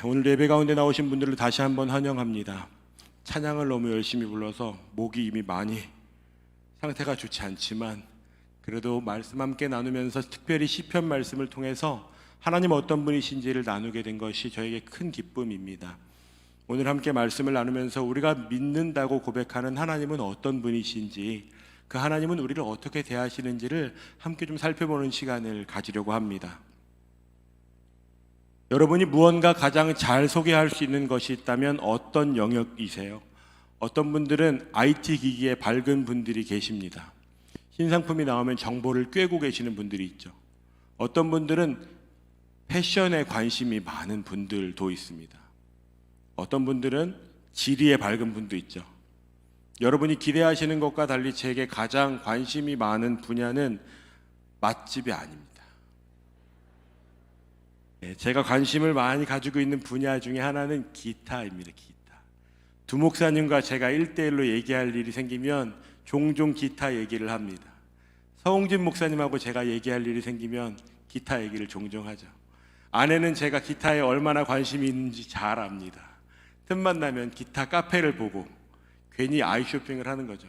오늘 예배 가운데 나오신 분들을 다시 한번 환영합니다. 찬양을 너무 열심히 불러서 목이 이미 많이 상태가 좋지 않지만 그래도 말씀 함께 나누면서 특별히 시편 말씀을 통해서 하나님 어떤 분이신지를 나누게 된 것이 저에게 큰 기쁨입니다. 오늘 함께 말씀을 나누면서 우리가 믿는다고 고백하는 하나님은 어떤 분이신지, 그 하나님은 우리를 어떻게 대하시는지를 함께 좀 살펴보는 시간을 가지려고 합니다. 여러분이 무언가 가장 잘 소개할 수 있는 것이 있다면 어떤 영역이세요? 어떤 분들은 IT 기기에 밝은 분들이 계십니다. 신상품이 나오면 정보를 꿰고 계시는 분들이 있죠. 어떤 분들은 패션에 관심이 많은 분들도 있습니다. 어떤 분들은 지리에 밝은 분도 있죠. 여러분이 기대하시는 것과 달리 제게 가장 관심이 많은 분야는 맛집이 아닙니다. 제가 관심을 많이 가지고 있는 분야 중에 하나는 기타입니다. 기타. 두 목사님과 제가 1대1로 얘기할 일이 생기면 종종 기타 얘기를 합니다. 서홍진 목사님하고 제가 얘기할 일이 생기면 기타 얘기를 종종 하죠. 아내는 제가 기타에 얼마나 관심이 있는지 잘 압니다. 틈만 나면 기타 카페를 보고 괜히 아이 쇼핑을 하는 거죠.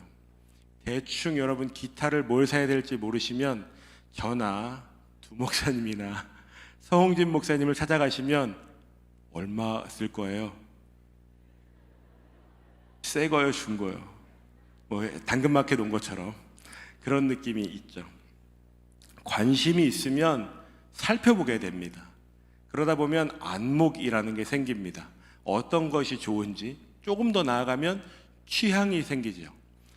대충 여러분 기타를 뭘 사야 될지 모르시면 저나 두 목사님이나 서홍진 목사님을 찾아가시면 얼마 쓸 거예요? 새 거요, 준 거요? 뭐 당근마켓 온 것처럼 그런 느낌이 있죠. 관심이 있으면 살펴보게 됩니다. 그러다 보면 안목이라는 게 생깁니다. 어떤 것이 좋은지, 조금 더 나아가면 취향이 생기죠.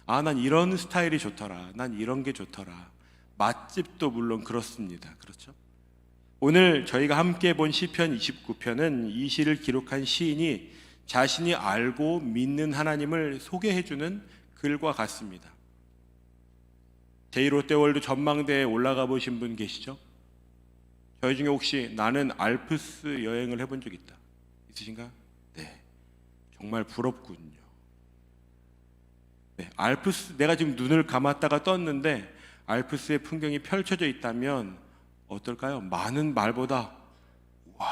아, 난 이런 스타일이 좋더라. 난 이런 게 좋더라. 맛집도 물론 그렇습니다. 그렇죠? 오늘 저희가 함께 본 시편 29편은 이 시를 기록한 시인이 자신이 알고 믿는 하나님을 소개해주는 글과 같습니다. 제1롯데월드 전망대에 올라가 보신 분 계시죠? 저희 중에 혹시 나는 알프스 여행을 해본 적 있다 있으신가요? 네, 정말 부럽군요. 네, 알프스, 내가 지금 눈을 감았다가 떴는데 알프스의 풍경이 펼쳐져 있다면 어떨까요? 많은 말보다 와,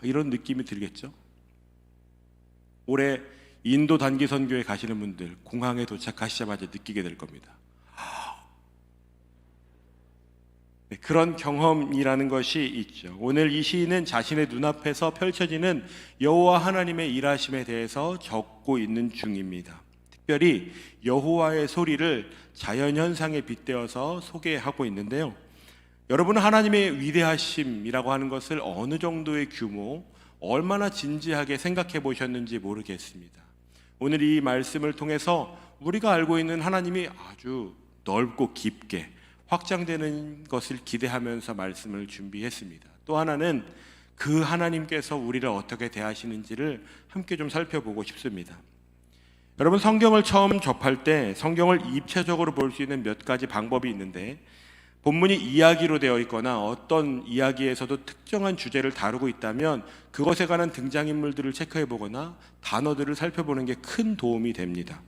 이런 느낌이 들겠죠? 올해 인도 단기 선교에 가시는 분들 공항에 도착하시자마자 느끼게 될 겁니다. 네, 그런 경험이라는 것이 있죠. 오늘 이 시인은 자신의 눈앞에서 펼쳐지는 여호와 하나님의 일하심에 대해서 적고 있는 중입니다. 특별히 여호와의 소리를 자연현상에 빗대어서 소개하고 있는데요. 여러분은 하나님의 위대하심이라고 하는 것을 어느 정도의 규모, 얼마나 진지하게 생각해 보셨는지 모르겠습니다. 오늘 이 말씀을 통해서 우리가 알고 있는 하나님이 아주 넓고 깊게 확장되는 것을 기대하면서 말씀을 준비했습니다. 또 하나는 그 하나님께서 우리를 어떻게 대하시는지를 함께 좀 살펴보고 싶습니다. 여러분, 성경을 처음 접할 때 성경을 입체적으로 볼 수 있는 몇 가지 방법이 있는데, 본문이 이야기로 되어 있거나 어떤 이야기에서도 특정한 주제를 다루고 있다면 그것에 관한 등장인물들을 체크해 보거나 단어들을 살펴보는 게 큰 도움이 됩니다.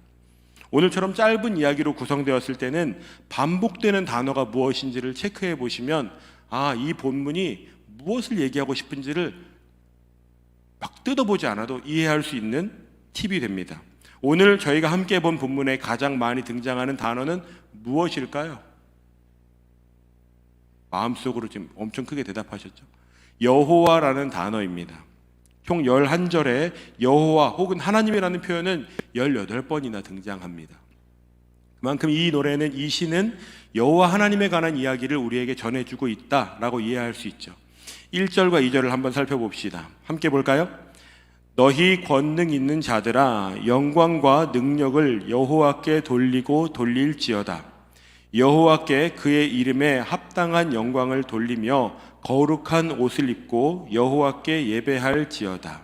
오늘처럼 짧은 이야기로 구성되었을 때는 반복되는 단어가 무엇인지를 체크해 보시면 아, 이 본문이 무엇을 얘기하고 싶은지를 막 뜯어보지 않아도 이해할 수 있는 팁이 됩니다. 오늘 저희가 함께 본 본문에 가장 많이 등장하는 단어는 무엇일까요? 마음속으로 지금 엄청 크게 대답하셨죠? 여호와라는 단어입니다. 총 11절에 여호와 혹은 하나님이라는 표현은 18번이나 등장합니다. 그만큼 이 노래는, 이 시는 여호와 하나님에 관한 이야기를 우리에게 전해주고 있다라고 이해할 수 있죠. 1절과 2절을 한번 살펴봅시다. 함께 볼까요? 너희 권능 있는 자들아, 영광과 능력을 여호와께 돌리고 돌릴지어다. 여호와께 그의 이름에 합당한 영광을 돌리며 거룩한 옷을 입고 여호와께 예배할지어다.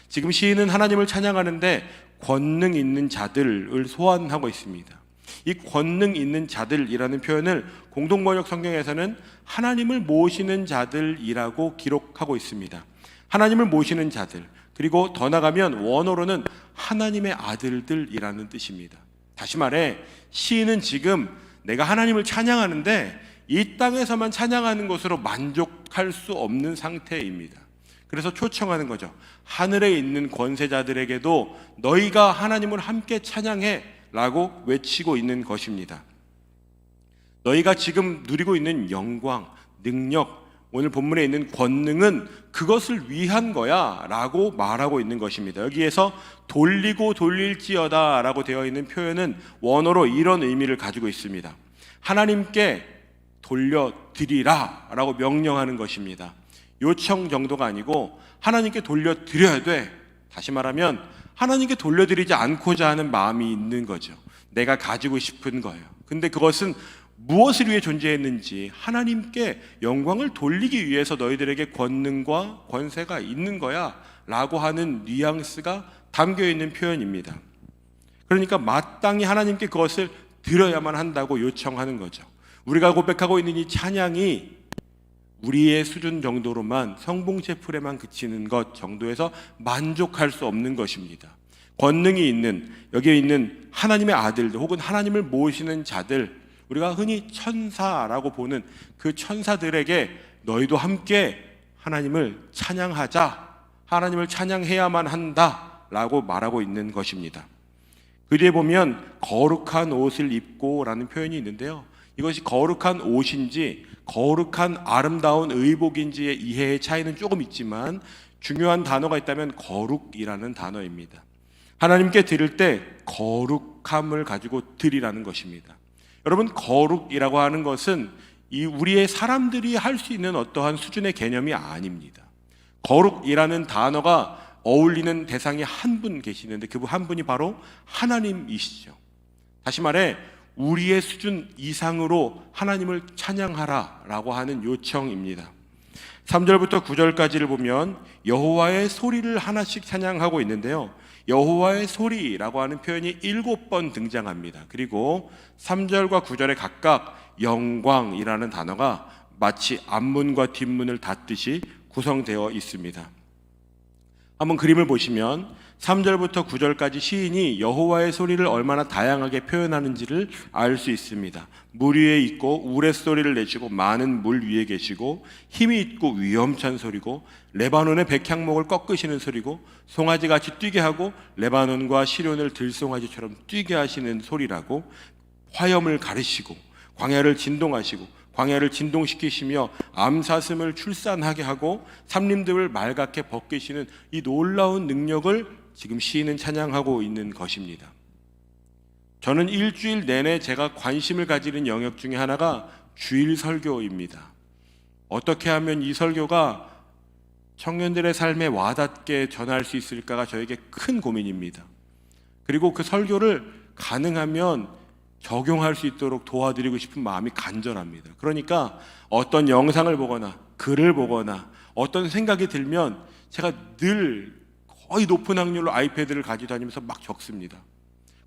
지금 시인은 하나님을 찬양하는데 권능 있는 자들을 소환하고 있습니다. 이 권능 있는 자들이라는 표현을 공동번역 성경에서는 하나님을 모시는 자들이라고 기록하고 있습니다. 하나님을 모시는 자들, 그리고 더 나가면 원어로는 하나님의 아들들이라는 뜻입니다. 다시 말해 시인은 지금 내가 하나님을 찬양하는데 이 땅에서만 찬양하는 것으로 만족할 수 없는 상태입니다. 그래서 초청하는 거죠. 하늘에 있는 권세자들에게도 너희가 하나님을 함께 찬양해 라고 외치고 있는 것입니다. 너희가 지금 누리고 있는 영광, 능력, 오늘 본문에 있는 권능은 그것을 위한 거야 라고 말하고 있는 것입니다. 여기에서 돌리고 돌릴지어다 라고 되어 있는 표현은 원어로 이런 의미를 가지고 있습니다. 하나님께 돌려드리라 라고 명령하는 것입니다. 요청 정도가 아니고 하나님께 돌려드려야 돼. 다시 말하면 하나님께 돌려드리지 않고자 하는 마음이 있는 거죠. 내가 가지고 싶은 거예요. 근데 그것은 무엇을 위해 존재했는지 하나님께 영광을 돌리기 위해서 너희들에게 권능과 권세가 있는 거야 라고 하는 뉘앙스가 담겨있는 표현입니다. 그러니까 마땅히 하나님께 그것을 드려야만 한다고 요청하는 거죠. 우리가 고백하고 있는 이 찬양이 우리의 수준 정도로만 성봉셰풀에만 그치는 것 정도에서 만족할 수 없는 것입니다. 권능이 있는 여기에 있는 하나님의 아들들 혹은 하나님을 모시는 자들, 우리가 흔히 천사라고 보는 그 천사들에게 너희도 함께 하나님을 찬양하자, 하나님을 찬양해야만 한다 라고 말하고 있는 것입니다. 그 뒤에 보면 거룩한 옷을 입고 라는 표현이 있는데요, 이것이 거룩한 옷인지 거룩한 아름다운 의복인지의 이해의 차이는 조금 있지만 중요한 단어가 있다면 거룩이라는 단어입니다. 하나님께 드릴 때 거룩함을 가지고 드리라는 것입니다. 여러분, 거룩이라고 하는 것은 이 우리의 사람들이 할 수 있는 어떠한 수준의 개념이 아닙니다. 거룩이라는 단어가 어울리는 대상이 한 분 계시는데 그 한 분이 바로 하나님이시죠. 다시 말해 우리의 수준 이상으로 하나님을 찬양하라 라고 하는 요청입니다. 3절부터 9절까지를 보면 여호와의 소리를 하나씩 찬양하고 있는데요, 여호와의 소리라고 하는 표현이 7번 등장합니다. 그리고 3절과 9절에 각각 영광이라는 단어가 마치 앞문과 뒷문을 닫듯이 구성되어 있습니다. 한번 그림을 보시면 3절부터 9절까지 시인이 여호와의 소리를 얼마나 다양하게 표현하는지를 알 수 있습니다. 물 위에 있고 우레소리를 내시고 많은 물 위에 계시고 힘이 있고 위험찬 소리고 레바논의 백향목을 꺾으시는 소리고 송아지같이 뛰게 하고 레바논과 시련을 들송아지처럼 뛰게 하시는 소리라고, 화염을 가르시고 광야를 진동하시고 광야를 진동시키시며 암사슴을 출산하게 하고 삼림들을 맑게 벗기시는 이 놀라운 능력을 지금 시인은 찬양하고 있는 것입니다. 저는 일주일 내내 제가 관심을 가지는 영역 중에 하나가 주일 설교입니다. 어떻게 하면 이 설교가 청년들의 삶에 와닿게 전할 수 있을까가 저에게 큰 고민입니다. 그리고 그 설교를 가능하면 적용할 수 있도록 도와드리고 싶은 마음이 간절합니다. 그러니까 어떤 영상을 보거나 글을 보거나 어떤 생각이 들면 제가 늘 거의 높은 확률로 아이패드를 가지고 다니면서 막 적습니다.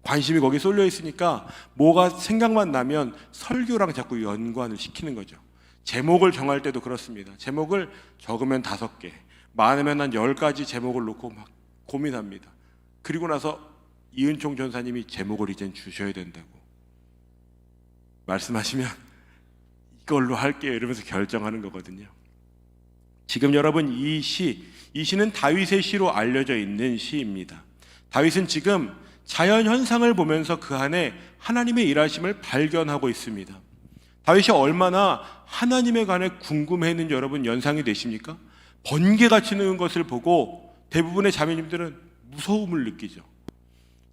관심이 거기 쏠려 있으니까 뭐가 생각만 나면 설교랑 자꾸 연관을 시키는 거죠. 제목을 정할 때도 그렇습니다. 제목을 적으면 5개, 많으면 한 10가지 제목을 놓고 막 고민합니다. 그리고 나서 이은총 전사님이 제목을 이젠 주셔야 된다고 말씀하시면 이걸로 할게요 이러면서 결정하는 거거든요. 지금 여러분 이 시는 다윗의 시로 알려져 있는 시입니다. 다윗은 지금 자연 현상을 보면서 그 안에 하나님의 일하심을 발견하고 있습니다. 다윗이 얼마나 하나님에 관해 궁금해했는지 여러분 연상이 되십니까? 번개가 치는 것을 보고 대부분의 자매님들은 무서움을 느끼죠.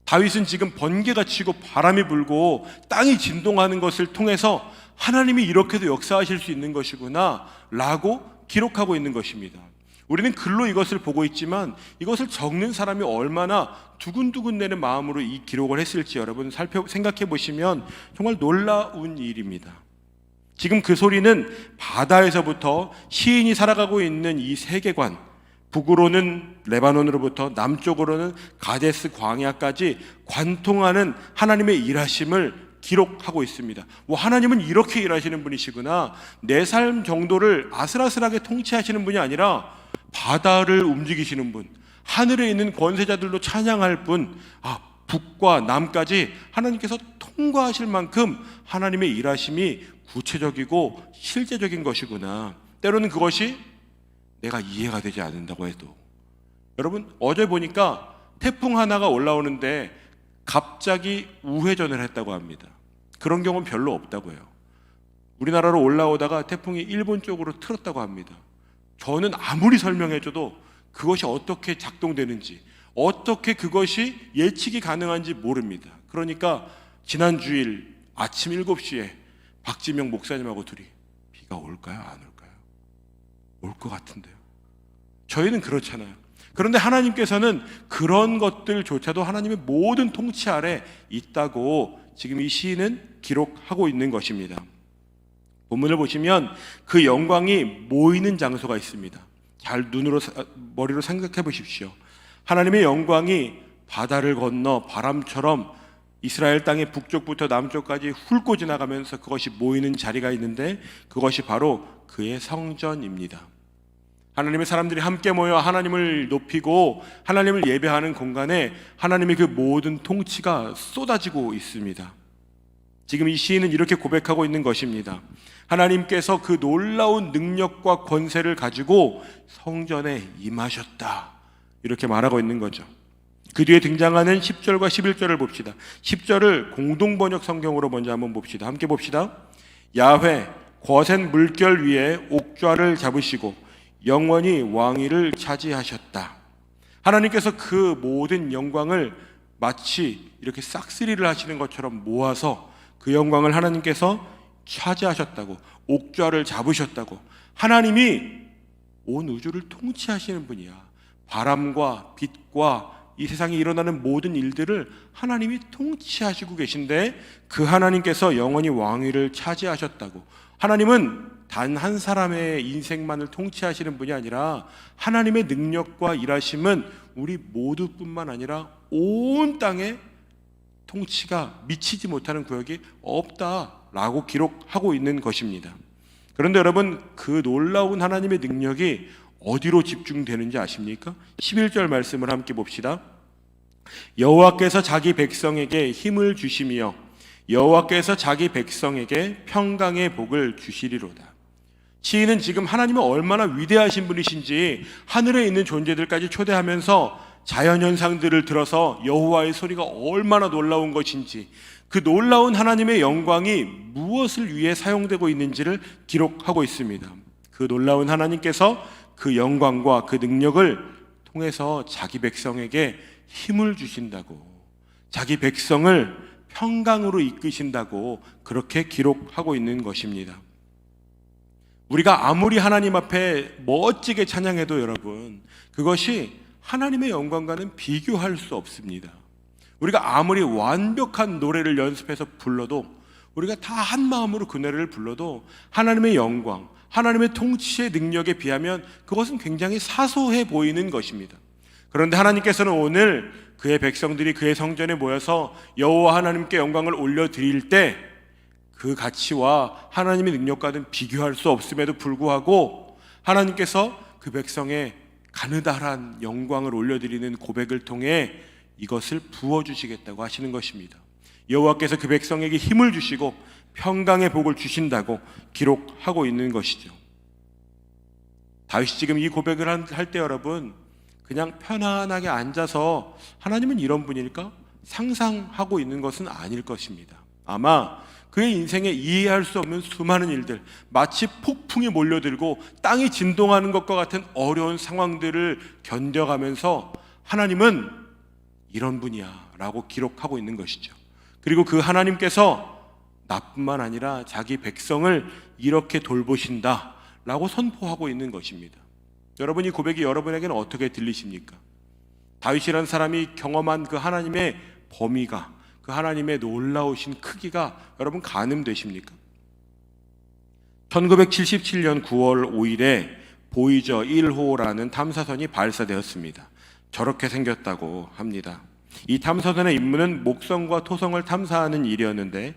다윗은 지금 번개가 치고 바람이 불고 땅이 진동하는 것을 통해서 하나님이 이렇게도 역사하실 수 있는 것이구나 라고 기록하고 있는 것입니다. 우리는 글로 이것을 보고 있지만 이것을 적는 사람이 얼마나 두근두근대는 마음으로 이 기록을 했을지 여러분 생각해 보시면 정말 놀라운 일입니다. 지금 그 소리는 바다에서부터 시인이 살아가고 있는 이 세계관, 북으로는 레바논으로부터 남쪽으로는 가데스 광야까지 관통하는 하나님의 일하심을 기록하고 있습니다. 하나님은 이렇게 일하시는 분이시구나. 내 삶 정도를 아슬아슬하게 통치하시는 분이 아니라 바다를 움직이시는 분, 하늘에 있는 권세자들도 찬양할 분, 북과 남까지 하나님께서 통과하실 만큼 하나님의 일하심이 구체적이고 실제적인 것이구나. 때로는 그것이 내가 이해가 되지 않는다고 해도. 여러분, 어제 보니까 태풍 하나가 올라오는데 갑자기 우회전을 했다고 합니다. 그런 경우는 별로 없다고 해요. 우리나라로 올라오다가 태풍이 일본 쪽으로 틀었다고 합니다. 저는 아무리 설명해줘도 그것이 어떻게 작동되는지, 어떻게 그것이 예측이 가능한지 모릅니다. 그러니까 지난 주일 아침 7시에 박지명 목사님하고 둘이 비가 올까요? 안 올까요? 올 것 같은데요. 저희는 그렇잖아요. 그런데 하나님께서는 그런 것들조차도 하나님의 모든 통치 아래 있다고 지금 이 시인은 기록하고 있는 것입니다. 본문을 보시면 그 영광이 모이는 장소가 있습니다. 잘 머리로 생각해 보십시오. 하나님의 영광이 바다를 건너 바람처럼 이스라엘 땅의 북쪽부터 남쪽까지 훑고 지나가면서 그것이 모이는 자리가 있는데 그것이 바로 그의 성전입니다. 하나님의 사람들이 함께 모여 하나님을 높이고 하나님을 예배하는 공간에 하나님의 그 모든 통치가 쏟아지고 있습니다. 지금 이 시인은 이렇게 고백하고 있는 것입니다. 하나님께서 그 놀라운 능력과 권세를 가지고 성전에 임하셨다, 이렇게 말하고 있는 거죠. 그 뒤에 등장하는 10절과 11절을 봅시다. 10절을 공동번역 성경으로 먼저 한번 봅시다. 함께 봅시다. 야훼 거센 물결 위에 옥좌를 잡으시고 영원히 왕위를 차지하셨다. 하나님께서 그 모든 영광을 마치 이렇게 싹쓸이를 하시는 것처럼 모아서 그 영광을 하나님께서 차지하셨다고, 옥좌를 잡으셨다고. 하나님이 온 우주를 통치하시는 분이야. 바람과 빛과 이 세상에 일어나는 모든 일들을 하나님이 통치하시고 계신데 그 하나님께서 영원히 왕위를 차지하셨다고. 하나님은 단 한 사람의 인생만을 통치하시는 분이 아니라 하나님의 능력과 일하심은 우리 모두뿐만 아니라 온 땅에 통치가 미치지 못하는 구역이 없다라고 기록하고 있는 것입니다. 그런데 여러분, 그 놀라운 하나님의 능력이 어디로 집중되는지 아십니까? 11절 말씀을 함께 봅시다. 여호와께서 자기 백성에게 힘을 주시며 여호와께서 자기 백성에게 평강의 복을 주시리로다. 시인은 지금 하나님은 얼마나 위대하신 분이신지 하늘에 있는 존재들까지 초대하면서 자연현상들을 들어서 여호와의 소리가 얼마나 놀라운 것인지, 그 놀라운 하나님의 영광이 무엇을 위해 사용되고 있는지를 기록하고 있습니다. 그 놀라운 하나님께서 그 영광과 그 능력을 통해서 자기 백성에게 힘을 주신다고, 자기 백성을 평강으로 이끄신다고 그렇게 기록하고 있는 것입니다. 우리가 아무리 하나님 앞에 멋지게 찬양해도 여러분, 그것이 하나님의 영광과는 비교할 수 없습니다. 우리가 아무리 완벽한 노래를 연습해서 불러도, 우리가 다 한 마음으로 그 노래를 불러도 하나님의 영광, 하나님의 통치의 능력에 비하면 그것은 굉장히 사소해 보이는 것입니다. 그런데 하나님께서는 오늘 그의 백성들이 그의 성전에 모여서 여호와 하나님께 영광을 올려드릴 때 그 가치와 하나님의 능력과는 비교할 수 없음에도 불구하고 하나님께서 그 백성의 가느다란 영광을 올려드리는 고백을 통해 이것을 부어주시겠다고 하시는 것입니다. 여호와께서 그 백성에게 힘을 주시고 평강의 복을 주신다고 기록하고 있는 것이죠. 다윗이 지금 이 고백을 할 때 여러분, 그냥 편안하게 앉아서 하나님은 이런 분일까? 상상하고 있는 것은 아닐 것입니다. 아마 그의 인생에 이해할 수 없는 수많은 일들, 마치 폭풍이 몰려들고 땅이 진동하는 것과 같은 어려운 상황들을 견뎌가면서 하나님은 이런 분이야 라고 기록하고 있는 것이죠. 그리고 그 하나님께서 나뿐만 아니라 자기 백성을 이렇게 돌보신다 라고 선포하고 있는 것입니다. 여러분, 이 고백이 여러분에게는 어떻게 들리십니까? 다윗이라는 사람이 경험한 그 하나님의 범위가, 그 하나님의 놀라우신 크기가 여러분 가늠되십니까? 1977년 9월 5일에 보이저 1호라는 탐사선이 발사되었습니다. 저렇게 생겼다고 합니다. 이 탐사선의 임무는 목성과 토성을 탐사하는 일이었는데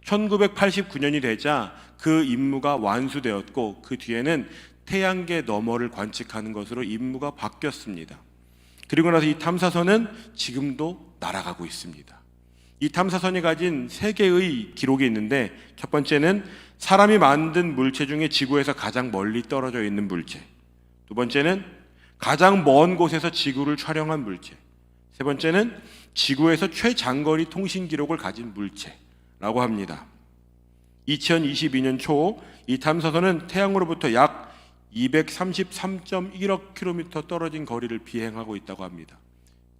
1989년이 되자 그 임무가 완수되었고 그 뒤에는 태양계 너머를 관측하는 것으로 임무가 바뀌었습니다. 그리고 나서 이 탐사선은 지금도 날아가고 있습니다. 이 탐사선이 가진 3개의 기록이 있는데, 첫 번째는 사람이 만든 물체 중에 지구에서 가장 멀리 떨어져 있는 물체, 두 번째는 가장 먼 곳에서 지구를 촬영한 물체. 세 번째는 지구에서 최장거리 통신 기록을 가진 물체라고 합니다. 2022년 초 이 탐사선은 태양으로부터 약 233.1억 킬로미터 떨어진 거리를 비행하고 있다고 합니다.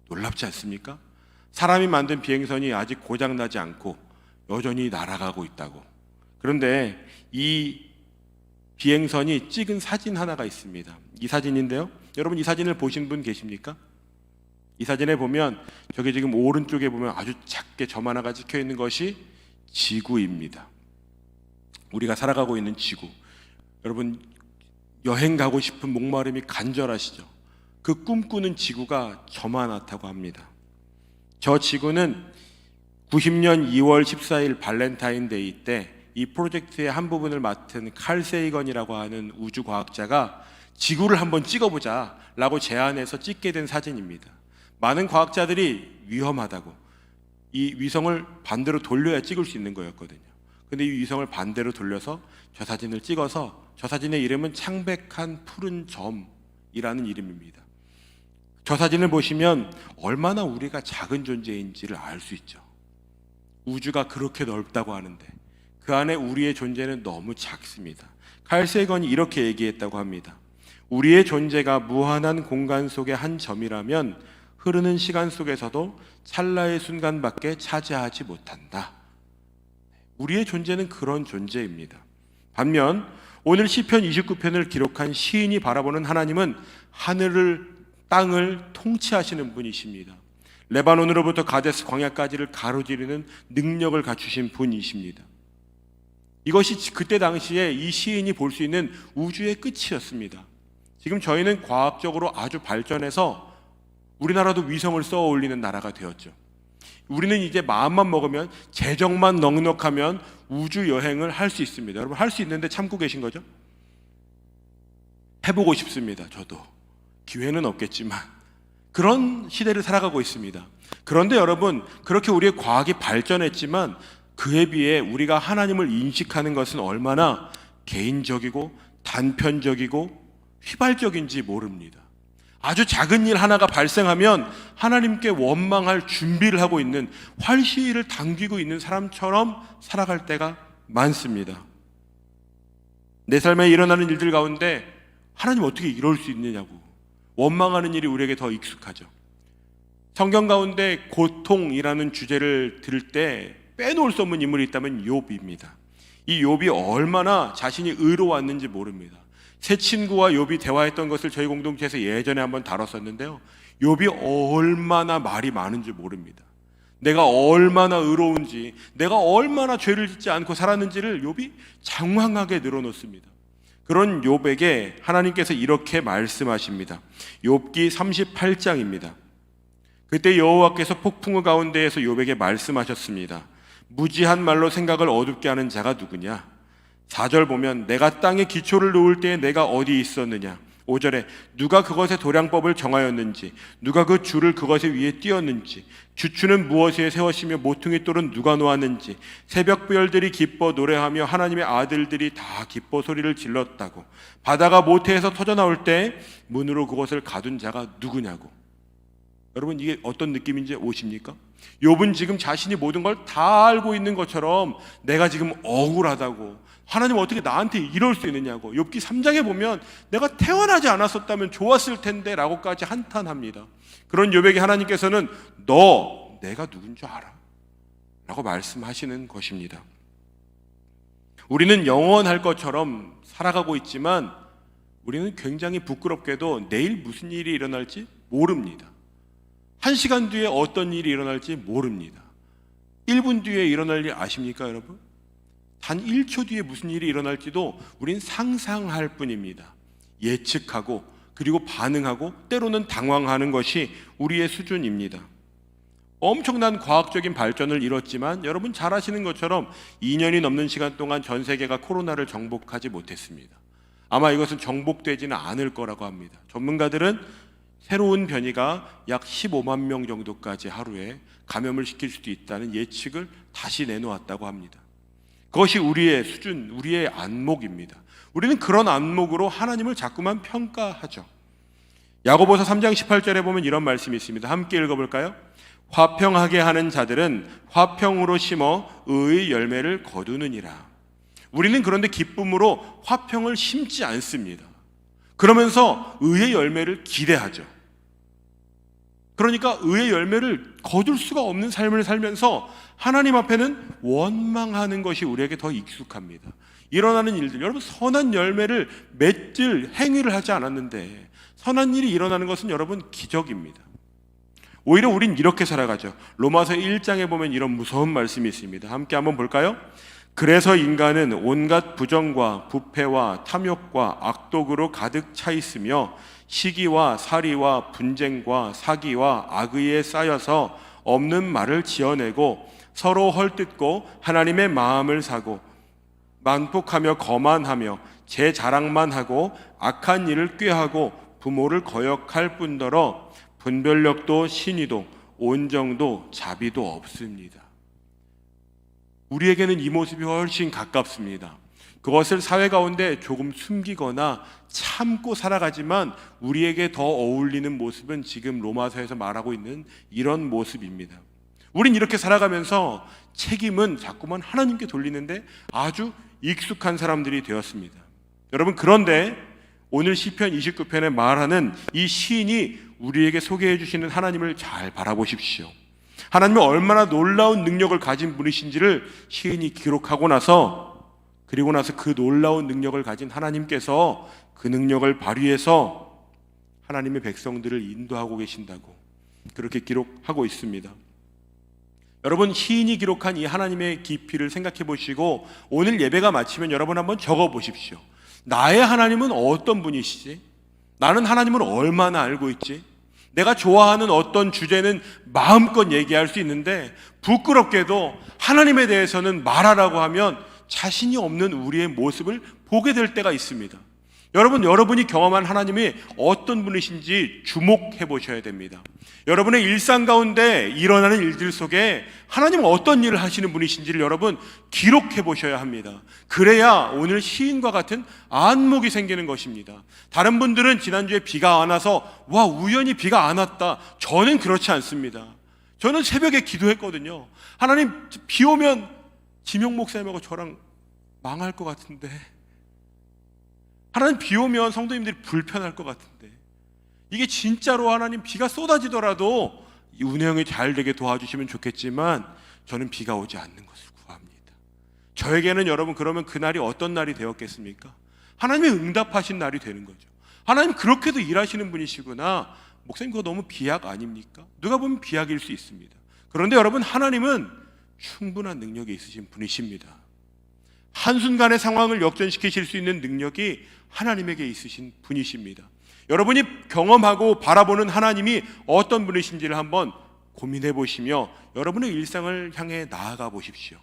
놀랍지 않습니까? 사람이 만든 비행선이 아직 고장나지 않고 여전히 날아가고 있다고. 그런데 이 비행선이 찍은 사진 하나가 있습니다. 이 사진인데요. 여러분 이 사진을 보신 분 계십니까? 이 사진에 보면 저기 지금 오른쪽에 보면 아주 작게 점 하나가 찍혀 있는 것이 지구입니다. 우리가 살아가고 있는 지구. 여러분 여행 가고 싶은 목마름이 간절하시죠? 그 꿈꾸는 지구가 저만하다고 합니다. 저 지구는 90년 2월 14일 발렌타인데이 때 이 프로젝트의 한 부분을 맡은 칼 세이건이라고 하는 우주과학자가 지구를 한번 찍어보자 라고 제안해서 찍게 된 사진입니다. 많은 과학자들이 위험하다고 이 위성을 반대로 돌려야 찍을 수 있는 거였거든요. 근데 이 위성을 반대로 돌려서 저 사진을 찍어서 저 사진의 이름은 창백한 푸른 점이라는 이름입니다. 저 사진을 보시면 얼마나 우리가 작은 존재인지를 알 수 있죠. 우주가 그렇게 넓다고 하는데 그 안에 우리의 존재는 너무 작습니다. 칼 세이건이 이렇게 얘기했다고 합니다. 우리의 존재가 무한한 공간 속의 한 점이라면 흐르는 시간 속에서도 찰나의 순간밖에 차지하지 못한다. 우리의 존재는 그런 존재입니다. 반면 오늘 시편 29편을 기록한 시인이 바라보는 하나님은 하늘을 땅을 통치하시는 분이십니다. 레바논으로부터 가데스 광야까지를 가로지르는 능력을 갖추신 분이십니다. 이것이 그때 당시에 이 시인이 볼 수 있는 우주의 끝이었습니다. 지금 저희는 과학적으로 아주 발전해서 우리나라도 위성을 쏘아 올리는 나라가 되었죠. 우리는 이제 마음만 먹으면 재정만 넉넉하면 우주 여행을 할 수 있습니다. 여러분 할 수 있는데 참고 계신 거죠? 해보고 싶습니다. 저도 기회는 없겠지만 그런 시대를 살아가고 있습니다. 그런데 여러분 그렇게 우리의 과학이 발전했지만 그에 비해 우리가 하나님을 인식하는 것은 얼마나 개인적이고 단편적이고 휘발적인지 모릅니다. 아주 작은 일 하나가 발생하면 하나님께 원망할 준비를 하고 있는 활시위를 당기고 있는 사람처럼 살아갈 때가 많습니다. 내 삶에 일어나는 일들 가운데 하나님 어떻게 이럴 수 있느냐고 원망하는 일이 우리에게 더 익숙하죠. 성경 가운데 고통이라는 주제를 들을 때 빼놓을 수 없는 인물이 있다면 욥입니다. 이 욥이 얼마나 자신이 의로웠는지 모릅니다. 새 친구와 욥이 대화했던 것을 저희 공동체에서 예전에 한번 다뤘었는데요. 욥이 얼마나 말이 많은지 모릅니다. 내가 얼마나 의로운지, 내가 얼마나 죄를 짓지 않고 살았는지를 욥이 장황하게 늘어놓습니다. 그런 욥에게 하나님께서 이렇게 말씀하십니다. 욥기 38장입니다. 그때 여호와께서 폭풍우 가운데에서 욥에게 말씀하셨습니다. 무지한 말로 생각을 어둡게 하는 자가 누구냐? 4절 보면 내가 땅에 기초를 놓을 때에 내가 어디 있었느냐? 5절에 누가 그것의 도량법을 정하였는지, 누가 그 줄을 그것의 위에 띄었는지, 주추는 무엇에 세웠으며 모퉁이 돌은 누가 놓았는지, 새벽별들이 기뻐 노래하며 하나님의 아들들이 다 기뻐 소리를 질렀다고. 바다가 모태에서 터져나올 때 문으로 그것을 가둔 자가 누구냐고. 여러분 이게 어떤 느낌인지 오십니까? 욥은 지금 자신이 모든 걸 다 알고 있는 것처럼 내가 지금 억울하다고, 하나님 어떻게 나한테 이럴 수 있느냐고. 욥기 3장에 보면 내가 태어나지 않았었다면 좋았을 텐데 라고까지 한탄합니다. 그런 욥에게 하나님께서는 너 내가 누군 줄 알아? 라고 말씀하시는 것입니다. 우리는 영원할 것처럼 살아가고 있지만 우리는 굉장히 부끄럽게도 내일 무슨 일이 일어날지 모릅니다. 1시간 뒤에 어떤 일이 일어날지 모릅니다. 1분 뒤에 일어날 일 아십니까 여러분? 단 1초 뒤에 무슨 일이 일어날지도 우린 상상할 뿐입니다. 예측하고 그리고 반응하고 때로는 당황하는 것이 우리의 수준입니다. 엄청난 과학적인 발전을 이뤘지만 여러분 잘 아시는 것처럼 2년이 넘는 시간 동안 전 세계가 코로나를 정복하지 못했습니다. 아마 이것은 정복되지는 않을 거라고 합니다. 전문가들은 새로운 변이가 약 15만 명 정도까지 하루에 감염을 시킬 수도 있다는 예측을 다시 내놓았다고 합니다. 그것이 우리의 수준, 우리의 안목입니다. 우리는 그런 안목으로 하나님을 자꾸만 평가하죠. 야고보서 3장 18절에 보면 이런 말씀이 있습니다. 함께 읽어볼까요? 화평하게 하는 자들은 화평으로 심어 의의 열매를 거두느니라. 우리는 그런데 기쁨으로 화평을 심지 않습니다. 그러면서 의의 열매를 기대하죠. 그러니까 의의 열매를 거둘 수가 없는 삶을 살면서 하나님 앞에는 원망하는 것이 우리에게 더 익숙합니다. 일어나는 일들, 여러분 선한 열매를 맺을 행위를 하지 않았는데 선한 일이 일어나는 것은 여러분 기적입니다. 오히려 우린 이렇게 살아가죠. 로마서 1장에 보면 이런 무서운 말씀이 있습니다. 함께 한번 볼까요? 그래서 인간은 온갖 부정과 부패와 탐욕과 악독으로 가득 차 있으며 시기와 살이와 분쟁과 사기와 악의에 쌓여서 없는 말을 지어내고 서로 헐뜯고 하나님의 마음을 사고 만폭하며 거만하며 제 자랑만 하고 악한 일을 꾀하고 부모를 거역할 뿐더러 분별력도 신의도 온정도 자비도 없습니다. 우리에게는 이 모습이 훨씬 가깝습니다. 그것을 사회 가운데 조금 숨기거나 참고 살아가지만 우리에게 더 어울리는 모습은 지금 로마서에서 말하고 있는 이런 모습입니다. 우린 이렇게 살아가면서 책임은 자꾸만 하나님께 돌리는데 아주 익숙한 사람들이 되었습니다. 여러분, 그런데 오늘 시편 29편에 말하는 이 시인이 우리에게 소개해 주시는 하나님을 잘 바라보십시오. 하나님은 얼마나 놀라운 능력을 가진 분이신지를 시인이 기록하고 나서, 그리고 나서 그 놀라운 능력을 가진 하나님께서 그 능력을 발휘해서 하나님의 백성들을 인도하고 계신다고 그렇게 기록하고 있습니다. 여러분, 시인이 기록한 이 하나님의 깊이를 생각해 보시고 오늘 예배가 마치면 여러분 한번 적어 보십시오. 나의 하나님은 어떤 분이시지? 나는 하나님을 얼마나 알고 있지? 내가 좋아하는 어떤 주제는 마음껏 얘기할 수 있는데 부끄럽게도 하나님에 대해서는 말하라고 하면 자신이 없는 우리의 모습을 보게 될 때가 있습니다. 여러분이 경험한 하나님이 어떤 분이신지 주목해 보셔야 됩니다. 여러분의 일상 가운데 일어나는 일들 속에 하나님은 어떤 일을 하시는 분이신지를 여러분 기록해 보셔야 합니다. 그래야 오늘 시인과 같은 안목이 생기는 것입니다. 다른 분들은 지난주에 비가 안 와서 와, 우연히 비가 안 왔다. 저는 그렇지 않습니다. 저는 새벽에 기도했거든요. 하나님, 비 오면 지명 목사님하고 저랑 망할 것 같은데, 하나님 비 오면 성도님들이 불편할 것 같은데, 이게 진짜로 하나님 비가 쏟아지더라도 운행이 잘 되게 도와주시면 좋겠지만 저는 비가 오지 않는 것을 구합니다. 저에게는 여러분 그러면 그날이 어떤 날이 되었겠습니까? 하나님의 응답하신 날이 되는 거죠. 하나님 그렇게도 일하시는 분이시구나. 목사님 그거 너무 비약 아닙니까? 누가 보면 비약일 수 있습니다. 그런데 여러분, 하나님은 충분한 능력이 있으신 분이십니다. 한순간의 상황을 역전시키실 수 있는 능력이 하나님에게 있으신 분이십니다. 여러분이 경험하고 바라보는 하나님이 어떤 분이신지를 한번 고민해 보시며 여러분의 일상을 향해 나아가 보십시오.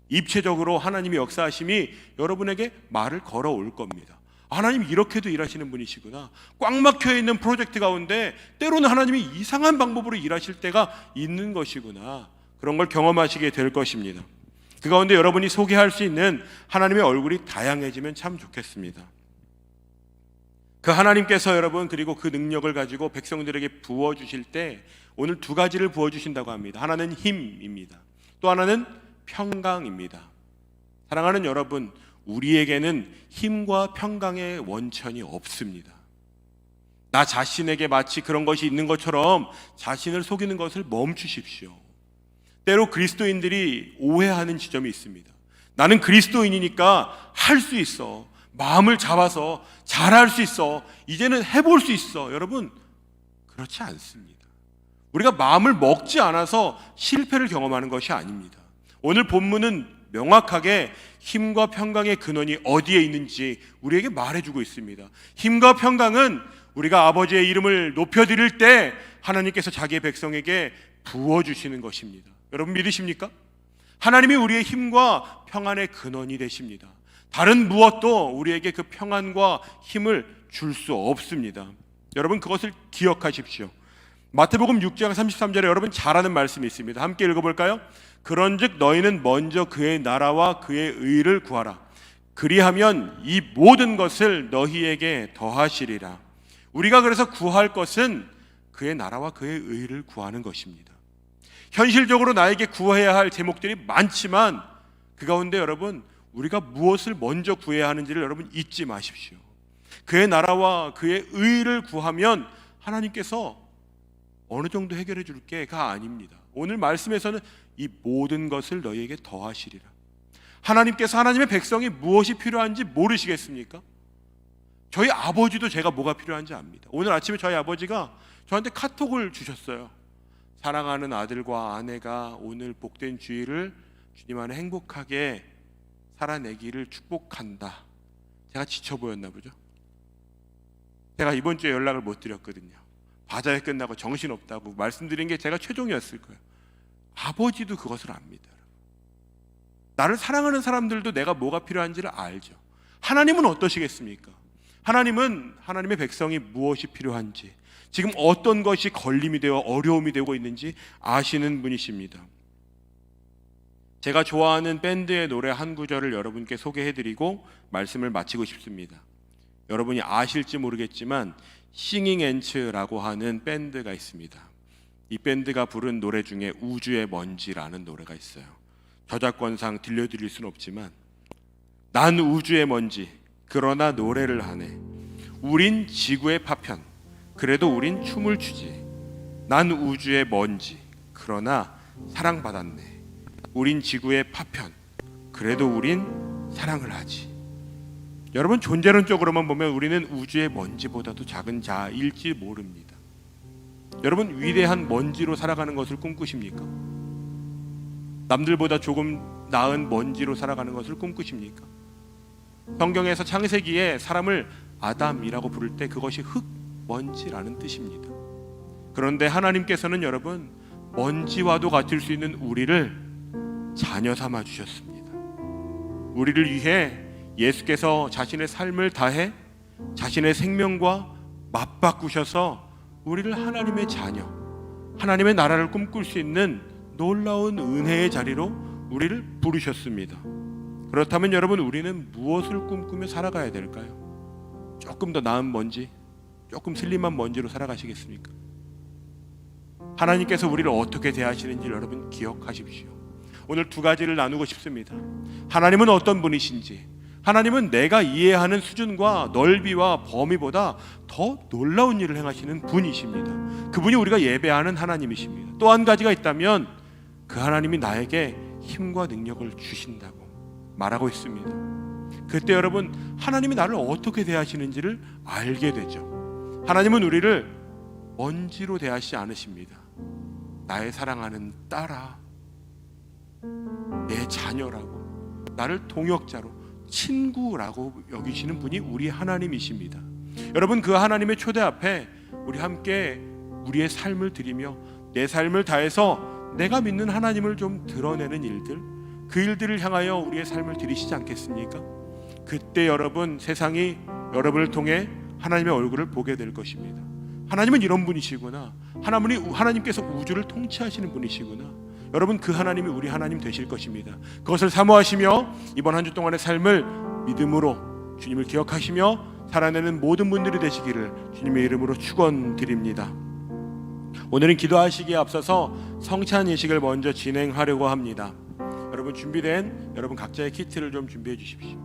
입체적으로 하나님의 역사하심이 여러분에게 말을 걸어올 겁니다. 하나님 이렇게도 일하시는 분이시구나. 꽉 막혀 있는 프로젝트 가운데 때로는 하나님이 이상한 방법으로 일하실 때가 있는 것이구나. 그런 걸 경험하시게 될 것입니다. 그 가운데 여러분이 소개할 수 있는 하나님의 얼굴이 다양해지면 참 좋겠습니다. 그 하나님께서 여러분 그리고 그 능력을 가지고 백성들에게 부어주실 때 오늘 두 가지를 부어주신다고 합니다. 하나는 힘입니다. 또 하나는 평강입니다. 사랑하는 여러분, 우리에게는 힘과 평강의 원천이 없습니다. 나 자신에게 마치 그런 것이 있는 것처럼 자신을 속이는 것을 멈추십시오. 때로 그리스도인들이 오해하는 지점이 있습니다. 나는 그리스도인이니까 할 수 있어. 마음을 잡아서 잘할 수 있어. 이제는 해볼 수 있어. 여러분, 그렇지 않습니다. 우리가 마음을 먹지 않아서 실패를 경험하는 것이 아닙니다. 오늘 본문은 명확하게 힘과 평강의 근원이 어디에 있는지 우리에게 말해주고 있습니다. 힘과 평강은 우리가 아버지의 이름을 높여드릴 때 하나님께서 자기의 백성에게 부어주시는 것입니다. 여러분 믿으십니까? 하나님이 우리의 힘과 평안의 근원이 되십니다. 다른 무엇도 우리에게 그 평안과 힘을 줄 수 없습니다. 여러분 그것을 기억하십시오. 마태복음 6장 33절에 여러분 잘 아는 말씀이 있습니다. 함께 읽어볼까요? 그런즉 너희는 먼저 그의 나라와 그의 의를 구하라. 그리하면 이 모든 것을 너희에게 더하시리라. 우리가 그래서 구할 것은 그의 나라와 그의 의를 구하는 것입니다. 현실적으로 나에게 구해야 할 제목들이 많지만 그 가운데 여러분 우리가 무엇을 먼저 구해야 하는지를 여러분 잊지 마십시오. 그의 나라와 그의 의를 구하면 하나님께서 어느 정도 해결해 줄게가 아닙니다. 오늘 말씀에서는 이 모든 것을 너희에게 더하시리라. 하나님께서 하나님의 백성이 무엇이 필요한지 모르시겠습니까? 저희 아버지도 제가 뭐가 필요한지 압니다. 오늘 아침에 저희 아버지가 저한테 카톡을 주셨어요. 사랑하는 아들과 아내가 오늘 복된 주일을 주님 안에 행복하게 살아내기를 축복한다. 제가 지쳐 보였나 보죠. 제가 이번 주에 연락을 못 드렸거든요. 바자회 끝나고 정신없다고 말씀드린 게 제가 최종이었을 거예요. 아버지도 그것을 압니다. 나를 사랑하는 사람들도 내가 뭐가 필요한지를 알죠. 하나님은 어떠시겠습니까? 하나님은 하나님의 백성이 무엇이 필요한지, 지금 어떤 것이 걸림이 되어 어려움이 되고 있는지 아시는 분이십니다. 제가 좋아하는 밴드의 노래 한 구절을 여러분께 소개해드리고 말씀을 마치고 싶습니다. 여러분이 아실지 모르겠지만 싱잉 앤츠라고 하는 밴드가 있습니다. 이 밴드가 부른 노래 중에 우주의 먼지라는 노래가 있어요. 저작권상 들려드릴 수는 없지만 난 우주의 먼지 그러나 노래를 하네. 우린 지구의 파편 그래도 우린 춤을 추지. 난 우주의 먼지 그러나 사랑받았네. 우린 지구의 파편 그래도 우린 사랑을 하지. 여러분 존재론적으로만 보면 우리는 우주의 먼지보다도 작은 자일지 모릅니다. 여러분 위대한 먼지로 살아가는 것을 꿈꾸십니까? 남들보다 조금 나은 먼지로 살아가는 것을 꿈꾸십니까? 성경에서 창세기에 사람을 아담이라고 부를 때 그것이 흙먼지라는 뜻입니다. 그런데 하나님께서는 여러분 먼지와도 같을 수 있는 우리를 자녀 삼아 주셨습니다. 우리를 위해 예수께서 자신의 삶을 다해 자신의 생명과 맞바꾸셔서 우리를 하나님의 자녀, 하나님의 나라를 꿈꿀 수 있는 놀라운 은혜의 자리로 우리를 부르셨습니다. 그렇다면 여러분 우리는 무엇을 꿈꾸며 살아가야 될까요? 조금 더 나은 먼지, 조금 슬림한 먼지로 살아가시겠습니까? 하나님께서 우리를 어떻게 대하시는지 여러분 기억하십시오. 오늘 두 가지를 나누고 싶습니다. 하나님은 어떤 분이신지, 하나님은 내가 이해하는 수준과 넓이와 범위보다 더 놀라운 일을 행하시는 분이십니다. 그분이 우리가 예배하는 하나님이십니다. 또 한 가지가 있다면 그 하나님이 나에게 힘과 능력을 주신다고 말하고 있습니다. 그때 여러분 하나님이 나를 어떻게 대하시는지를 알게 되죠. 하나님은 우리를 먼지로 대하시지 않으십니다. 나의 사랑하는 딸아, 내 자녀라고, 나를 동역자로, 친구라고 여기시는 분이 우리 하나님이십니다. 여러분 그 하나님의 초대 앞에 우리 함께 우리의 삶을 드리며 내 삶을 다해서 내가 믿는 하나님을 좀 드러내는 일들, 그 일들을 향하여 우리의 삶을 드리시지 않겠습니까? 그때 여러분 세상이 여러분을 통해 하나님의 얼굴을 보게 될 것입니다. 하나님은 이런 분이시구나. 하나님께서 우주를 통치하시는 분이시구나. 여러분 그 하나님이 우리 하나님 되실 것입니다. 그것을 사모하시며 이번 한 주 동안의 삶을 믿음으로 주님을 기억하시며 살아내는 모든 분들이 되시기를 주님의 이름으로 축원드립니다. 오늘은 기도하시기에 앞서서 성찬 예식을 먼저 진행하려고 합니다. 여러분 준비된 여러분 각자의 키트를 좀 준비해 주십시오.